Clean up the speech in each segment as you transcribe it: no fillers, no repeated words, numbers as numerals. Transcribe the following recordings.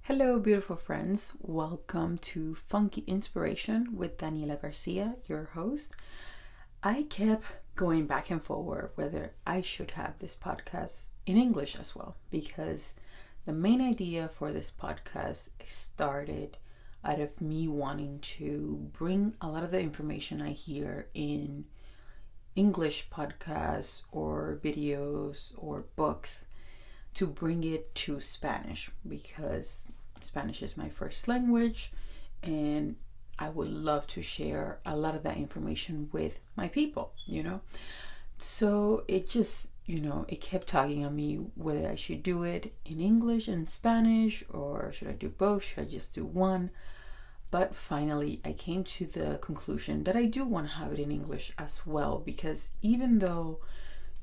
Hello, beautiful friends. Welcome to Funky Inspiration with Daniela García, your host. I kept going back and forward whether I should have this podcast in English as well, because the main idea for this podcast started out of me wanting to bring a lot of the information I hear in English podcasts or videos or books to bring it to Spanish, because Spanish is my first language and I would love to share a lot of that information with my people, So it just, it kept tugging on me whether I should do it in English and Spanish, or should I do both? Should I just do one? But finally, I came to the conclusion that I do want to have it in English as well, because even though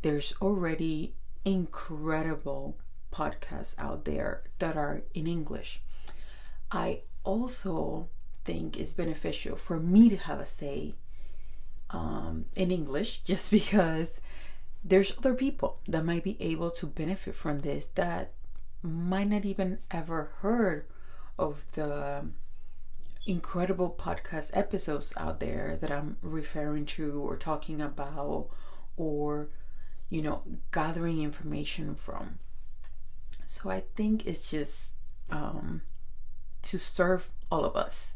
there's already incredible podcasts out there that are in English, I also think it's beneficial for me to have a say in English, just because there's other people that might be able to benefit from this that might not even ever heard of the incredible podcast episodes out there that I'm referring to or talking about, or gathering information from. So I think it's just to serve all of us.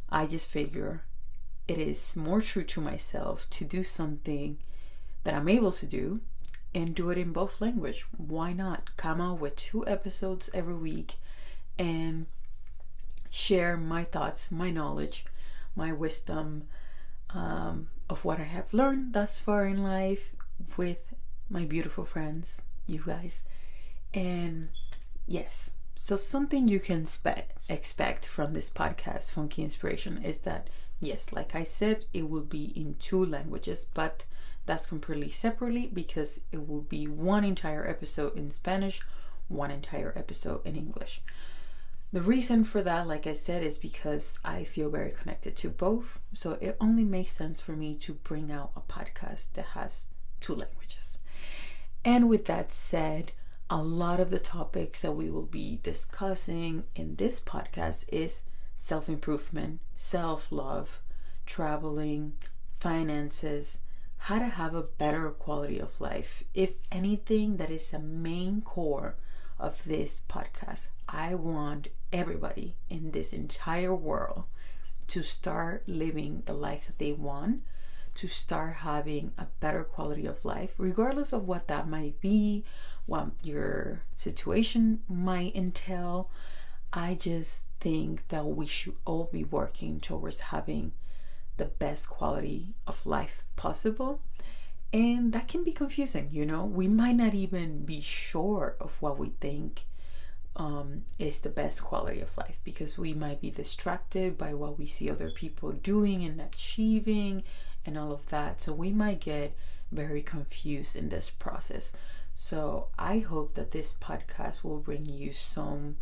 I just figure it is more true to myself to do something that I'm able to do and do it in both language. Why not come out with 2 episodes every week and share my thoughts, my knowledge, my wisdom of what I have learned thus far in life with my beautiful friends, you guys. And yes, so something you can expect from this podcast, Funky Inspiration, is that, yes, like I said, it will be in 2 languages, but that's completely separately, because it will be one entire episode in Spanish, one entire episode in English. The reason for that, like I said, is because I feel very connected to both. So it only makes sense for me to bring out a podcast that has 2 languages. And with that said, a lot of the topics that we will be discussing in this podcast is self-improvement, self-love, traveling, finances, how to have a better quality of life. If anything, that is the main core of this podcast. I want everybody in this entire world to start living the life that they want, to start having a better quality of life, regardless of what that might be, what your situation might entail. I just think that we should all be working towards having the best quality of life possible. And that can be confusing, We might not even be sure of what we think is the best quality of life, because we might be distracted by what we see other people doing and achieving and all of that. So we might get very confused in this process. So I hope that this podcast will bring you some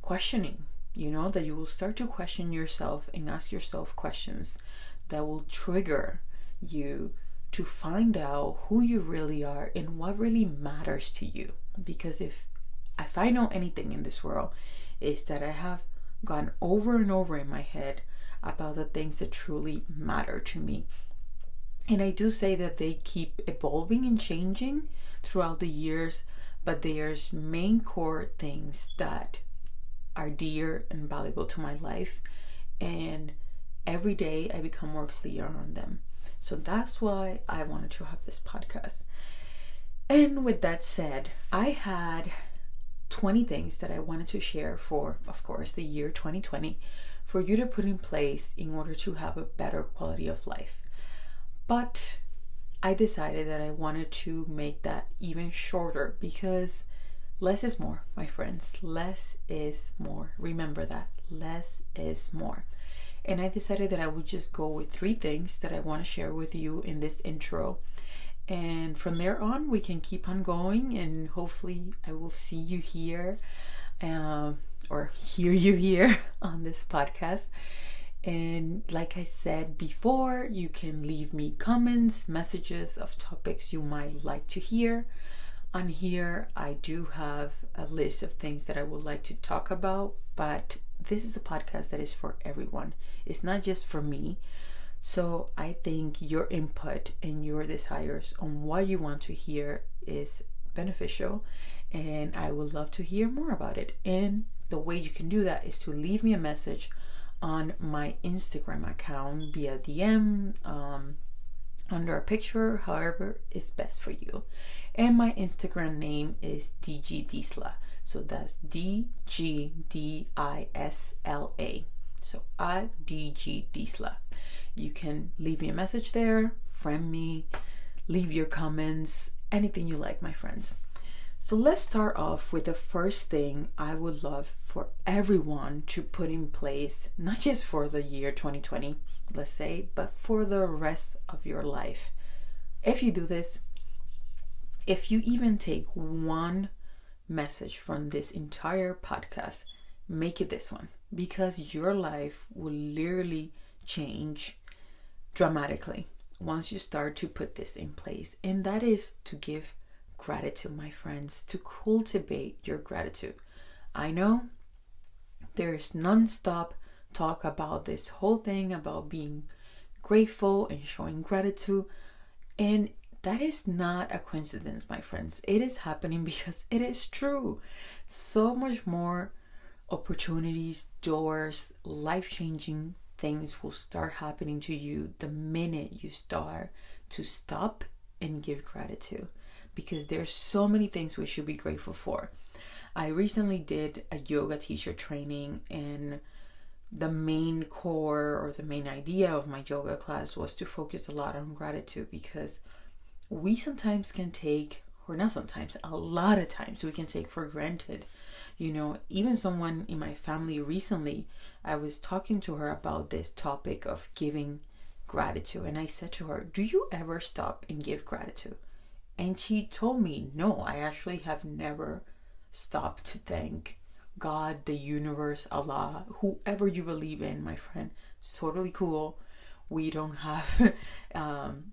questioning, that you will start to question yourself and ask yourself questions that will trigger you to find out who you really are and what really matters to you. Because if I know anything in this world, is that I have gone over and over in my head about the things that truly matter to me. And I do say that they keep evolving and changing throughout the years, but there's main core things that are dear and valuable to my life, and every day I become more clear on them. So that's why I wanted to have this podcast. And with that said, I had 20 things that I wanted to share for, of course, the year 2020, for you to put in place in order to have a better quality of life. But I decided that I wanted to make that even shorter, because less is more, my friends. Less is more. Remember that. Less is more. And I decided that I would just go with 3 things that I want to share with you in this intro. And from there on, we can keep on going, and hopefully I will see you here or hear you here on this podcast. And like I said before, you can leave me comments, messages of topics you might like to hear. On here, I do have a list of things that I would like to talk about, but this is a podcast that is for everyone. It's not just for me. So I think your input and your desires on what you want to hear is beneficial, and I would love to hear more about it. And the way you can do that is to leave me a message on my Instagram account via DM, under a picture, however is best for you. And my Instagram name is DG Disla. So that's DGDISLA. So DG Disla. You can leave me a message there, friend me, leave your comments, anything you like, my friends. So let's start off with the first thing I would love for everyone to put in place, not just for the year 2020, let's say, but for the rest of your life. If you do this, if you even take one message from this entire podcast, make it this one, because your life will literally change dramatically once you start to put this in place. And that is to give gratitude, my friends, to cultivate your gratitude. I know there's non-stop talk about this whole thing about being grateful and showing gratitude, and that is not a coincidence, my friends. It is happening because it is true. So much more opportunities, doors, life-changing things will start happening to you the minute you start to stop and give gratitude, because there's so many things we should be grateful for. I recently did a yoga teacher training, and the main core or the main idea of my yoga class was to focus a lot on gratitude, because we sometimes can take, or not sometimes, a lot of times we can take for granted. You know, even someone in my family recently, I was talking to her about this topic of giving gratitude, and I said to her, do you ever stop and give gratitude? And she told me, no, I actually have never stopped to thank God, the universe, Allah, whoever you believe in, my friend. It's totally cool. We don't have,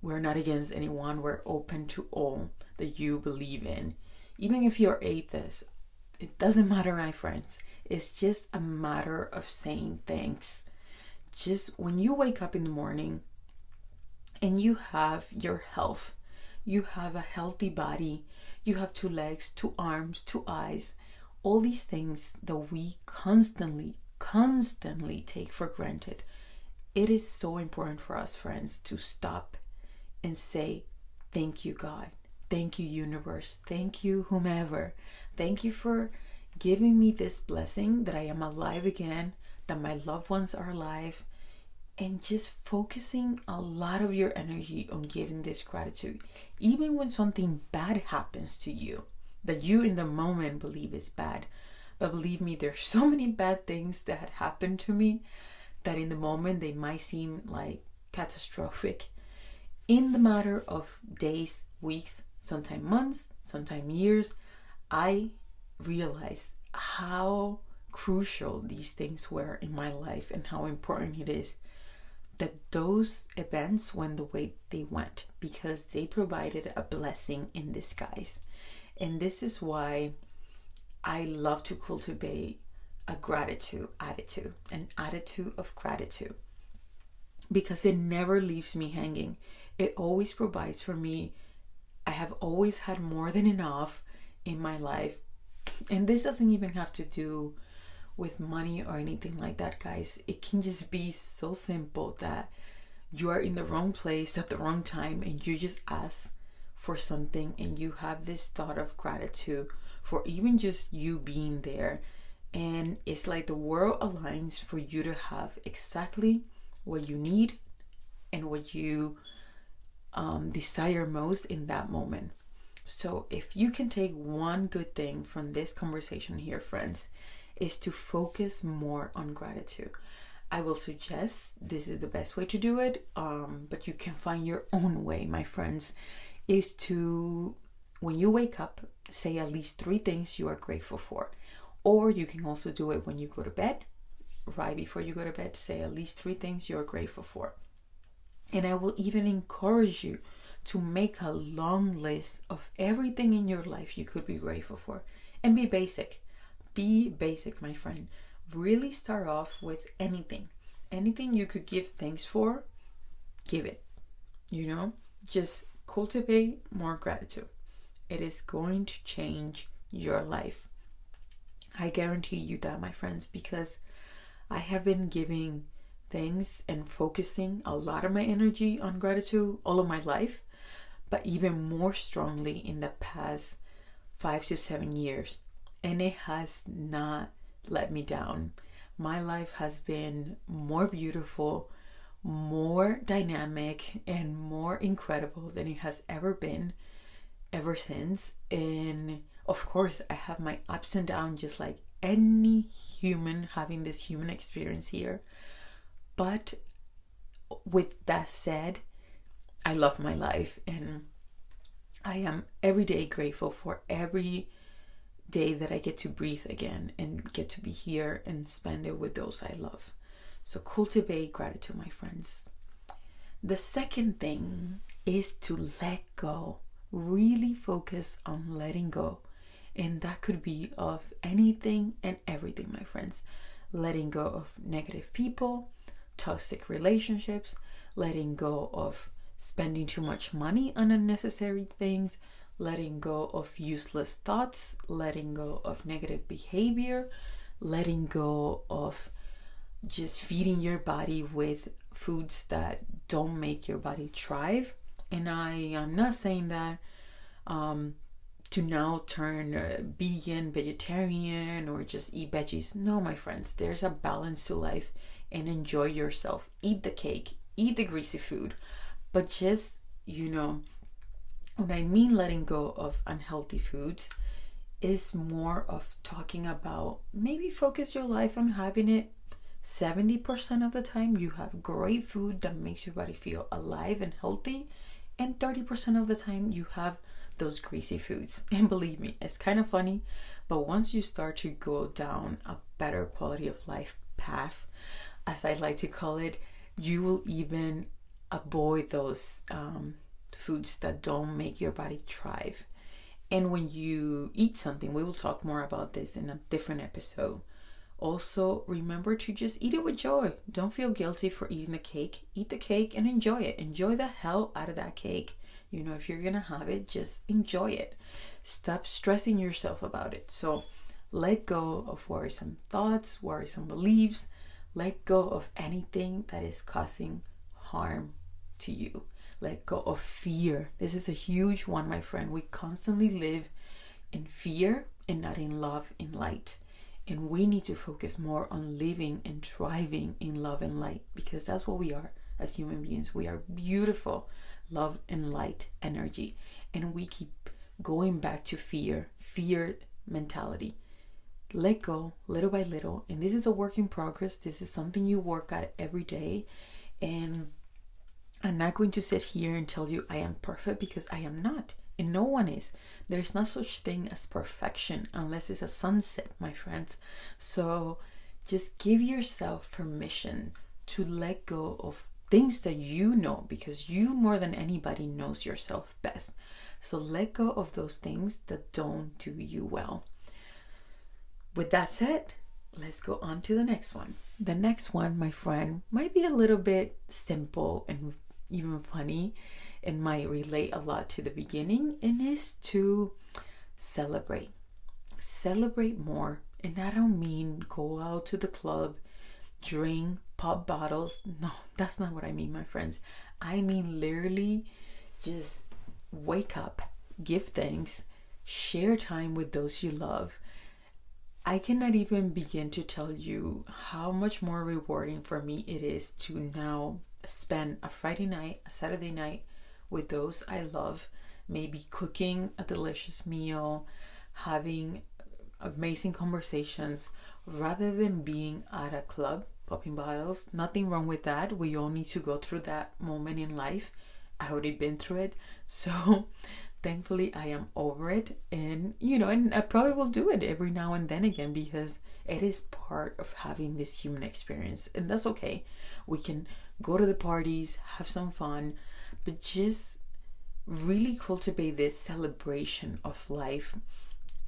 we're not against anyone. We're open to all that you believe in. Even if you're atheist, it doesn't matter, my friends. It's just a matter of saying thanks. Just when you wake up in the morning and you have your health, you have a healthy body, you have 2 legs, 2 arms, 2 eyes, all these things that we constantly take for granted. It is so important for us, friends, to stop and say, thank you, God. Thank you, universe. Thank you, whomever. Thank you for giving me this blessing that I am alive again, that my loved ones are alive. And just focusing a lot of your energy on giving this gratitude, even when something bad happens to you, that you in the moment believe is bad. But believe me, there's so many bad things that had happened to me that in the moment they might seem like catastrophic. In the matter of days, weeks, sometimes months, sometimes years, I realized how crucial these things were in my life and how important it is that those events went the way they went, because they provided a blessing in disguise. And this is why I love to cultivate a gratitude attitude, an attitude of gratitude, because it never leaves me hanging. It always provides for me. I have always had more than enough in my life. And this doesn't even have to do with money or anything like that, guys. It can just be so simple that you are in the wrong place at the wrong time and you just ask for something and you have this thought of gratitude for even just you being there, and it's like the world aligns for you to have exactly what you need and what you desire most in that moment. So if you can take one good thing from this conversation here, friends, is to focus more on gratitude. I will suggest this is the best way to do it, but you can find your own way, my friends, is to, when you wake up, say at least 3 things you are grateful for. Or you can also do it when you go to bed. Right before you go to bed, say at least 3 things you're grateful for. And I will even encourage you to make a long list of everything in your life you could be grateful for. And be basic. Be basic, my friend. Really start off with anything. Anything you could give thanks for, give it. Just cultivate more gratitude. It is going to change your life. I guarantee you that, my friends, because I have been giving things and focusing a lot of my energy on gratitude all of my life, but even more strongly in the past 5 to 7 years. And it has not let me down. My life has been more beautiful, more dynamic, and more incredible than it has ever been ever since. And of course, I have my ups and downs, just like any human having this human experience here. But with that said, I love my life, and I am every day grateful for every day that I get to breathe again and get to be here and spend it with those I love. So cultivate gratitude, my friends. The second thing is to let go. Really focus on letting go. And that could be of anything and everything, my friends. Letting go of negative people, toxic relationships, letting go of spending too much money on unnecessary things, letting go of useless thoughts, letting go of negative behavior, letting go of just feeding your body with foods that don't make your body thrive. And I am not saying that to now turn vegan, vegetarian, or just eat veggies. No, my friends, there's a balance to life, and enjoy yourself. Eat the cake, eat the greasy food, but just, when I mean letting go of unhealthy foods, is more of talking about maybe focus your life on having it 70% of the time. You have great food that makes your body feel alive and healthy, and 30% of the time you have those greasy foods. And believe me, it's kind of funny, but once you start to go down a better quality of life path, as I like to call it, you will even avoid those foods that don't make your body thrive. And when you eat something, we will talk more about this in a different episode. Also, remember to just eat it with joy. Don't feel guilty for eating the cake. Eat the cake and enjoy it. Enjoy the hell out of that cake. If you're gonna have it, just enjoy it. Stop stressing yourself about it. So let go of worrisome thoughts, worrisome beliefs. Let go of anything that is causing harm to you. Let go of fear. This is a huge one, my friend. We constantly live in fear and not in love and light. And we need to focus more on living and thriving in love and light, because that's what we are as human beings. We are beautiful, love and light energy. And we keep going back to fear mentality. Let go little by little. And this is a work in progress. This is something you work at every day. And I'm not going to sit here and tell you I am perfect, because I am not. And no one is. There's no such thing as perfection unless it's a sunset, my friends. So just give yourself permission to let go of things that you know, because you more than anybody knows yourself best. So let go of those things that don't do you well. With that said, let's go on to the next one. The next one, my friend, might be a little bit simple and even funny, and might relate a lot to the beginning, and is to celebrate more. And I don't mean go out to the club, drink, pop bottles. No, that's not what I mean, my friends. I mean literally just wake up, give thanks, share time with those you love. I cannot even begin to tell you how much more rewarding for me it is to now spend a Friday night, a Saturday night with those I love, maybe cooking a delicious meal, having amazing conversations, rather than being at a club popping bottles. Nothing wrong with that. We all need to go through that moment in life. I already been through it, so thankfully I am over it. And and I probably will do it every now and then again, because it is part of having this human experience, and that's okay. We can go to the parties, have some fun, but just really cultivate this celebration of life.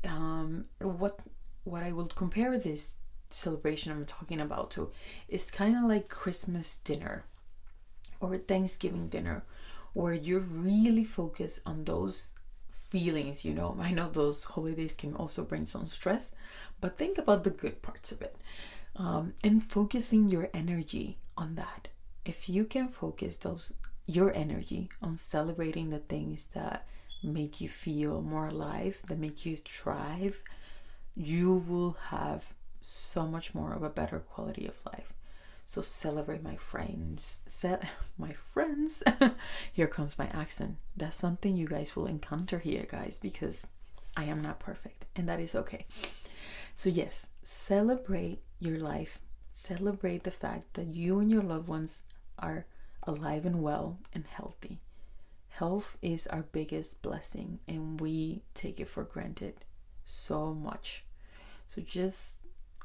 What I will compare this celebration I'm talking about to is kind of like Christmas dinner or Thanksgiving dinner, where you're really focused on those feelings. I know those holidays can also bring some stress, but think about the good parts of it, and focusing your energy on that. If you can focus your energy on celebrating the things that make you feel more alive, that make you thrive, you will have so much more of a better quality of life. So celebrate, my friends. My friends. Here comes my accent. That's something you guys will encounter here, guys, because I am not perfect, and that is okay. So yes, celebrate your life. Celebrate the fact that you and your loved ones are alive and well and healthy. Health is our biggest blessing, and we take it for granted so much. So just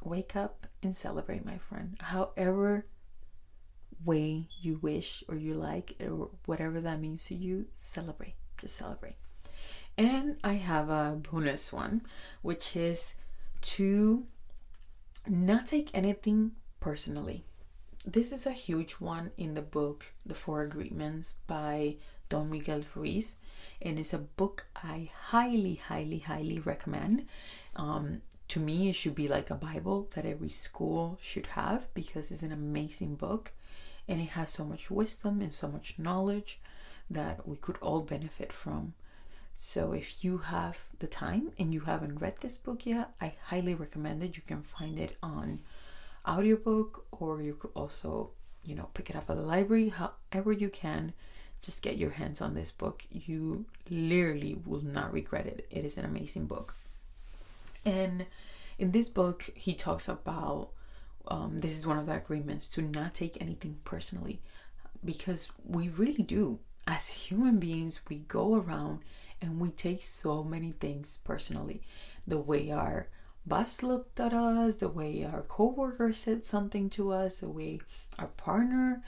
wake up and celebrate, my friend. However way you wish or you like, or whatever that means to you, celebrate. Just celebrate. And I have a bonus one, which is to not take anything personally. This is a huge one in the book The Four Agreements by Don Miguel Ruiz, and it's a book I highly, highly, highly recommend. To me, it should be like a Bible that every school should have, because it's an amazing book and it has so much wisdom and so much knowledge that we could all benefit from. So if you have the time and you haven't read this book yet, I highly recommend it. You can find it on audiobook, or you could also, pick it up at the library. However you can, just get your hands on this book. You literally will not regret it. It is an amazing book. And in this book, he talks about, this is one of the agreements, to not take anything personally, because we really do. As human beings, we go around and we take so many things personally. The way our boss looked at us, the way our coworker said something to us, the way our partner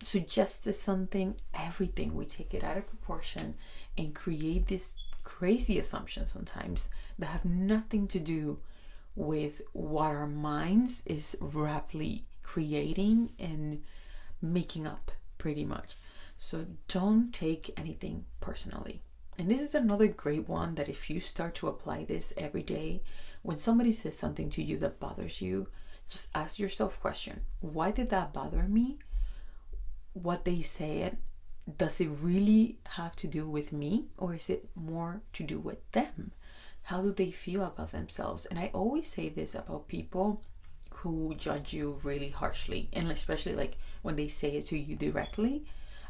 suggested something, everything, we take it out of proportion and create this crazy assumptions sometimes that have nothing to do with what our minds is rapidly creating and making up, pretty much. So don't take anything personally. And this is another great one, that if you start to apply this every day, when somebody says something to you that bothers you, just ask yourself question: why did that bother me? What they said, does it really have to do with me, or is it more to do with them? How do they feel about themselves? And I always say this about people who judge you really harshly, and especially like when they say it to you directly.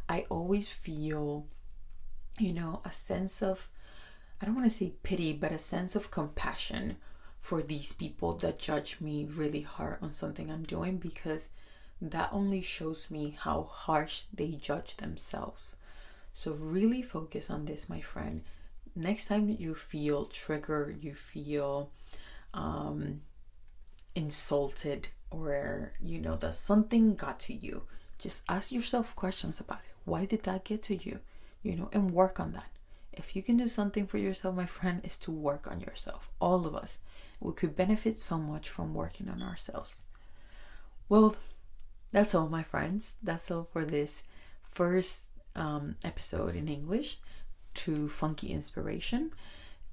I always feel, a sense of, I don't want to say pity, but a sense of compassion for these people that judge me really hard on something I'm doing, because that only shows me how harsh they judge themselves. So really focus on this, my friend. Next time you feel triggered, you feel insulted, or that something got to you, just ask yourself questions about it. Why did that get to you? And work on that. If you can do something for yourself, my friend, is to work on yourself. All of us, we could benefit so much from working on ourselves. Well, that's all, my friends. That's all for this first episode in English to Funky Inspiration.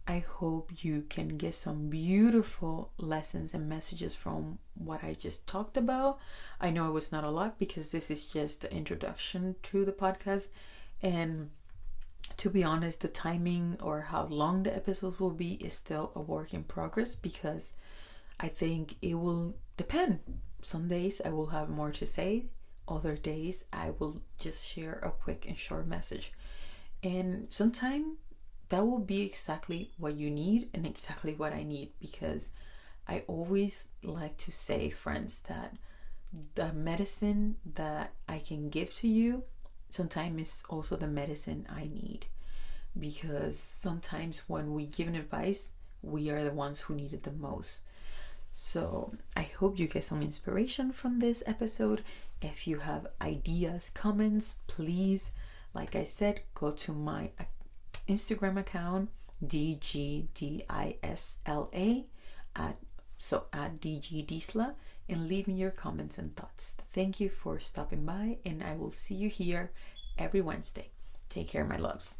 I hope you can get some beautiful lessons and messages from what I just talked about. I know it was not a lot, because this is just the introduction to the podcast. And to be honest, the timing or how long the episodes will be is still a work in progress, because I think it will depend. Some days I will have more to say. Other days I will just share a quick and short message. And sometimes that will be exactly what you need and exactly what I need, because I always like to say, friends, that the medicine that I can give to you sometimes is also the medicine I need, because sometimes when we give an advice, we are the ones who need it the most. So I hope you get some inspiration from this episode. If you have ideas, comments, please like I said, go to my Instagram account, DGDISLA, at DGDisla, and leave me your comments and thoughts. Thank you for stopping by, and I will see you here every Wednesday. Take care, my loves.